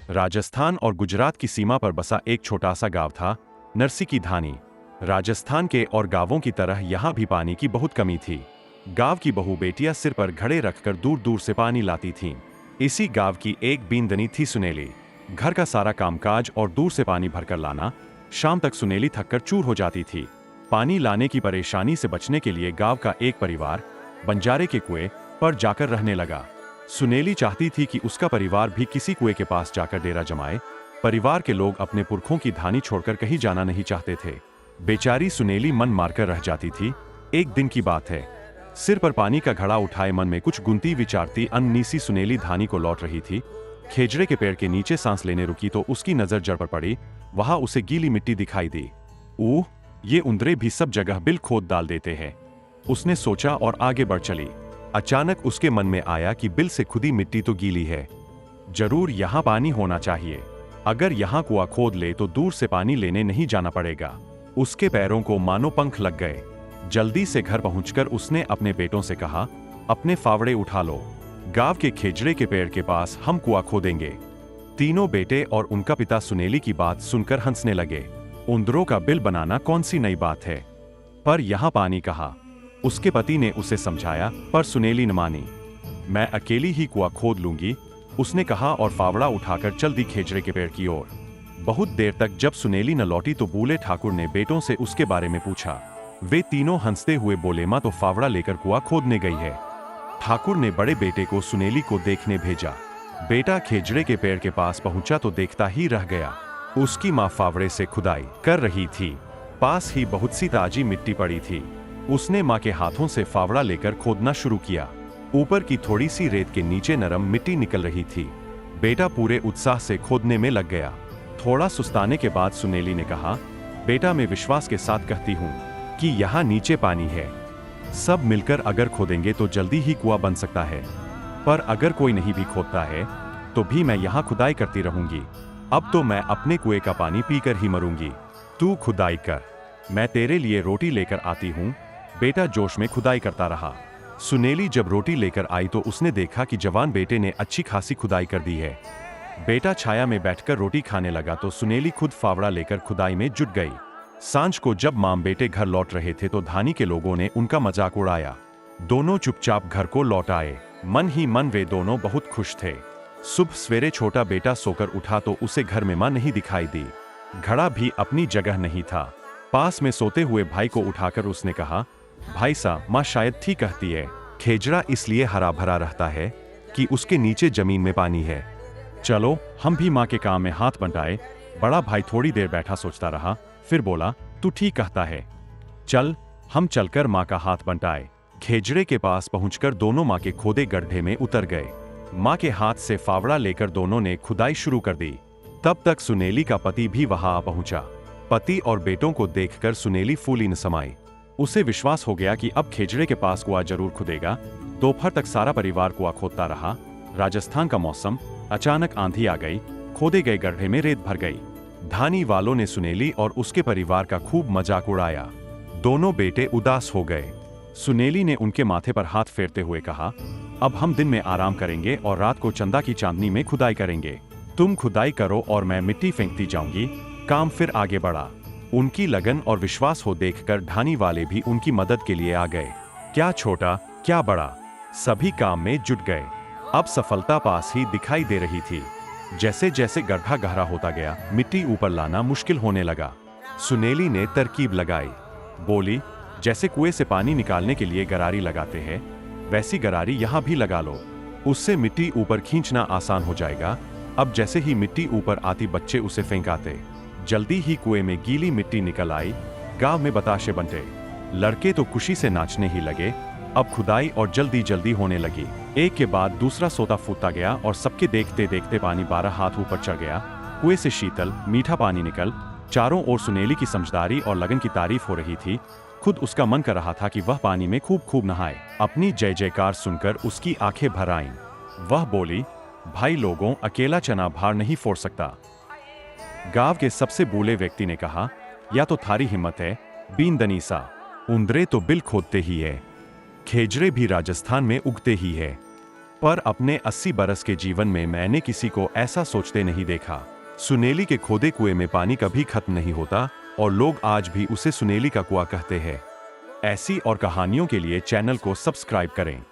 राजस्थान और गुजरात की सीमा पर बसा एक छोटा सा गांव था, नरसी की धानी। राजस्थान के और गांवों की तरह यहाँ भी पानी की बहुत कमी थी। गांव की बहू बेटियां सिर पर घड़े रखकर दूर दूर से पानी लाती थीं। इसी गांव की एक बींदनी थी सुनेली। घर का सारा कामकाज और दूर से पानी भरकर लाना। शाम तक सुनेली थककर चूर हो जाती थी। पानी लाने की परेशानी से बचने के लिए गांव का एक परिवार बंजारे के कुएं पर जाकर रहने लगा। सुनेली चाहती थी कि उसका परिवार भी किसी कुएं के पास जाकर डेरा जमाए। परिवार के लोग अपने पुरखों की धानी छोड़कर कहीं जाना नहीं चाहते थे। बेचारी सुनेली मन मारकर रह जाती थी। एक दिन की बात है, सिर पर पानी का घड़ा उठाए मन में कुछ गुनती विचारती अननीसी सुनेली धानी को लौट रही थी। खेजड़े के पेड़ के नीचे सांस लेने रुकी तो उसकी नजर जड़ पर पड़ी। वहां उसे गीली मिट्टी दिखाई दी। ऊह, ये उंदरे भी सब जगह बिल खोद डाल देते हैं, उसने सोचा और आगे बढ़ चली। अचानक उसके मन में आया कि बिल से खुदी मिट्टी तो गीली है, जरूर यहाँ पानी होना चाहिए। अगर यहाँ कुआं खोद ले तो दूर से पानी लेने नहीं जाना पड़ेगा। उसके पैरों को मानो पंख लग गए। जल्दी से घर पहुंचकर उसने अपने बेटों से कहा, अपने फावड़े उठा लो, गांव के खेजड़े के पेड़ के पास हम कुआं खोदेंगे। तीनों बेटे और उनका पिता सुनेली की बात सुनकर हंसने लगे। उंदरों का बिल बनाना कौन सी नई बात है, पर यहाँ पानी कहाँ। उसके पति ने उसे समझाया, पर सुनेली न मानी। मैं अकेली ही कुआं खोद लूंगी, उसने कहा और फावड़ा उठाकर चल दी खेजड़े के पेड़ की ओर। बहुत देर तक जब सुनेली न लौटी तो बूले ठाकुर ने बेटों से उसके बारे में पूछा। वे तीनों हंसते हुए बोले, मां तो फावड़ा लेकर कुआं खोदने गई है। ठाकुर ने बड़े बेटे को सुनेली को देखने भेजा। बेटा खेजड़े के पेड़ के पास पहुंचा तो देखता ही रह गया। उसकी मां फावड़े से खुदाई कर रही थी। पास ही बहुत सी ताजी मिट्टी पड़ी थी। उसने मां के हाथों से फावड़ा लेकर खोदना शुरू किया। ऊपर की थोड़ी सी रेत के नीचे नरम मिट्टी निकल रही थी। बेटा पूरे उत्साह से खोदने में लग गया। थोड़ा सुस्ताने के बाद सुनेली ने कहा, बेटा मैं विश्वास के साथ कहती हूँ कि यहाँ नीचे पानी है। सब मिलकर अगर खोदेंगे तो जल्दी ही कुआं बन सकता है, पर अगर कोई नहीं भी खोदता है तो भी मैं यहाँ खुदाई करती रहूंगी। अब तो मैं अपने कुएं का पानी पीकर ही मरूंगी। तू खुदाई कर, मैं तेरे लिए रोटी लेकर आती हूँ। बेटा जोश में खुदाई करता रहा। सुनेली जब रोटी लेकर आई तो उसने देखा कि जवान बेटे ने अच्छी खासी खुदाई कर दी है। बेटा छाया में बैठकर रोटी खाने लगा तो सुनेली खुद फावड़ा लेकर खुदाई में जुट गई। सांझ को जब मां बेटे घर लौट रहे थे तो धानी के लोगों ने उनका मजाक उड़ाया। दोनों चुपचाप घर को लौट आए। मन ही मन वे दोनों बहुत खुश थे। सुबह सवेरे छोटा बेटा सोकर उठा तो उसे घर में मां नहीं दिखाई दी। घड़ा भी अपनी जगह नहीं था। पास में सोते हुए भाई को उठाकर उसने कहा, भाई साहब, मां शायद ठीक कहती है, खेजड़ा इसलिए हरा भरा रहता है कि उसके नीचे जमीन में पानी है। चलो हम भी मां के काम में हाथ बंटाए। बड़ा भाई थोड़ी देर बैठा सोचता रहा, फिर बोला, तू ठीक कहता है, चल हम चलकर मां का हाथ बंटाए। खेजड़े के पास पहुंचकर दोनों मां के खोदे गड्ढे में उतर गए। मां के हाथ से फावड़ा लेकर दोनों ने खुदाई शुरू कर दी। तब तक सुनेली का पति भी वहां आ पहुंचा। पति और बेटों को देखकर सुनेली फूली न समाई। उसे विश्वास हो गया कि अब खेजड़े के पास कुआं जरूर खुदेगा। दोपहर तक सारा परिवार कुआं खोदता रहा। राजस्थान का मौसम, अचानक आंधी आ गई। खोदे गए गड्ढे में रेत भर गई। धानी वालों ने सुनेली और उसके परिवार का खूब मजाक उड़ाया। दोनों बेटे उदास हो गए। सुनेली ने उनके माथे पर हाथ फेरते हुए कहा, अब हम दिन में आराम करेंगे और रात को चंदा की चांदनी में खुदाई करेंगे। तुम खुदाई करो और मैं मिट्टी फेंकती जाऊंगी। काम फिर आगे बढ़ा। उनकी लगन और विश्वास हो देखकर ढानी वाले भी उनकी मदद के लिए आ गए। क्या छोटा क्या बड़ा, सभी काम में जुट गए। अब सफलता पास ही दिखाई दे रही थी। जैसे जैसे गड्ढा गहरा होता गया, मिट्टी ऊपर लाना मुश्किल होने लगा। सुनेली ने तरकीब लगाई। बोली, जैसे कुएं से पानी निकालने के लिए गरारी लगाते हैं, वैसी गरारी यहाँ भी लगा लो। उससे मिट्टी ऊपर खींचना आसान हो जाएगा। अब जैसे ही मिट्टी ऊपर आती बच्चे उसे फेंकाते। जल्दी ही कुएं में गीली मिट्टी निकल आई। गांव में बताशे बंटे। लड़के तो खुशी से नाचने ही लगे। अब खुदाई और जल्दी जल्दी होने लगी। एक के बाद दूसरा सोता फूटता गया और सबके देखते देखते पानी 12 हाथ ऊपर चढ़ गया। कुएं से शीतल मीठा पानी निकल। चारों ओर सुनेली की समझदारी और लगन की तारीफ हो रही थी। खुद उसका मन कर रहा था कि वह पानी में खूब खूब नहाए। अपनी जय जयकार सुनकर उसकी आंखें भर आईं। वह बोली, भाई लोगों, अकेला चना भार नहीं फोड़ सकता। गांव के सबसे बूढ़े व्यक्ति ने कहा, या तो थारी हिम्मत है बींदनी सा, उंदरे तो बिल खोदते ही है, खेजड़े भी राजस्थान में उगते ही है। पर अपने 80 बरस के जीवन में मैंने किसी को ऐसा सोचते नहीं देखा। सुनेली के खोदे कुएं में पानी कभी खत्म नहीं होता और लोग आज भी उसे सुनेली का कुआं कहते हैं। ऐसी और कहानियों के लिए चैनल को सब्सक्राइब करें।